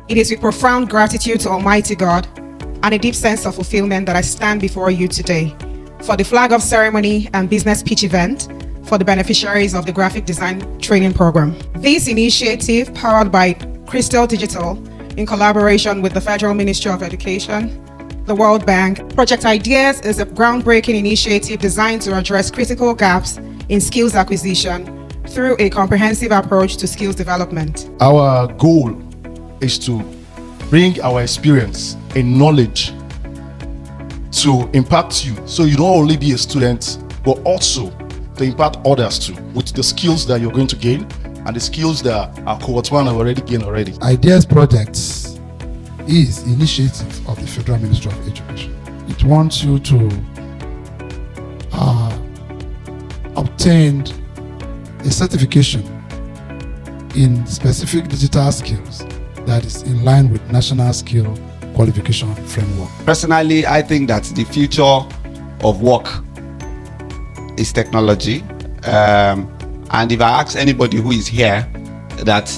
It is with profound gratitude to Almighty God and a deep sense of fulfillment that I stand before you today for the flag off ceremony and business pitch event for the beneficiaries of the graphic design training program. This initiative, powered by Krystal Digital in collaboration with the Federal Ministry of Education, the World Bank, Project Ideas is a groundbreaking initiative designed to address critical gaps in skills acquisition through a comprehensive approach to skills development. Our goal is to bring our experience and knowledge to impact you, so you don't only be a student, but also to impact others too, with the skills that you're going to gain and the skills that our cohort one have already gained already. Ideas Projects is initiative of the Federal Ministry of Education. It wants you to obtain a certification in specific digital skills that is in line with National Skill Qualification Framework. Personally, I think that the future of work is technology. And if I ask anybody who is here that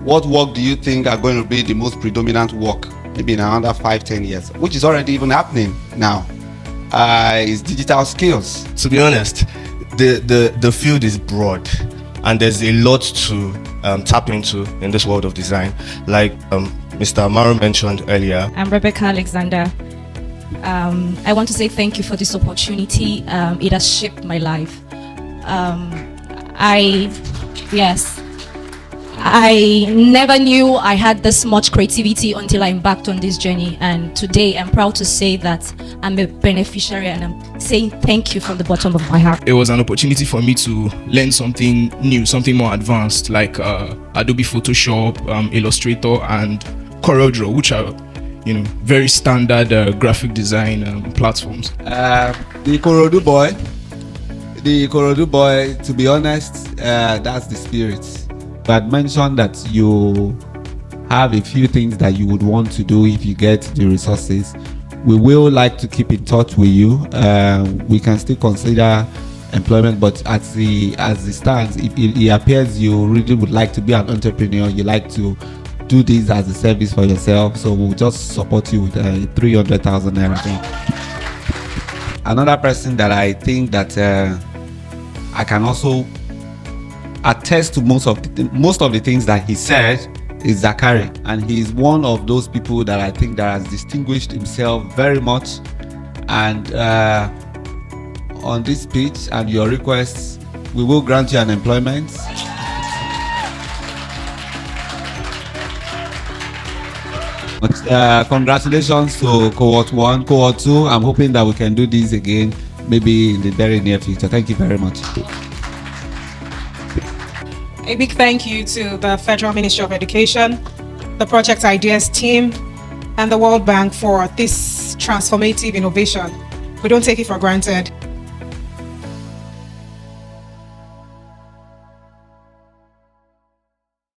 what work do you think are going to be the most predominant work maybe in another 5-10 years, which is already even happening now, is digital skills. To be honest, the field is broad and there's a lot to tap into in this world of design. Like Mr. Amaro mentioned earlier. I'm Rebecca Alexander. I want to say thank you for this opportunity. It has shaped my life. I never knew I had this much creativity until I embarked on this journey, and today I'm proud to say that I'm a beneficiary, and I'm saying thank you from the bottom of my heart. It was an opportunity for me to learn something new, something more advanced, like Adobe Photoshop, Illustrator, and CorelDRAW, which are very standard graphic design platforms. The Korodu boy, to be honest, that's the spirit. But mentioned that you have a few things that you would want to do if you get the resources. We will like to keep in touch with you. We can still consider employment, but as the stands, if it appears you really would like to be an entrepreneur, you like to do this as a service for yourself, so we'll just support you with 300,000 naira. Another person that I think that I can also attest to most of the things that he said is Zakari, and he's one of those people that I think that has distinguished himself very much. And on this speech and your requests, we will grant you an employment. But, congratulations to cohort 1, cohort 2. I'm hoping that we can do this again maybe in the very near future. Thank you very much. A big thank you to the Federal Ministry of Education, the Project Ideas team, and the World Bank for this transformative innovation. We don't take it for granted.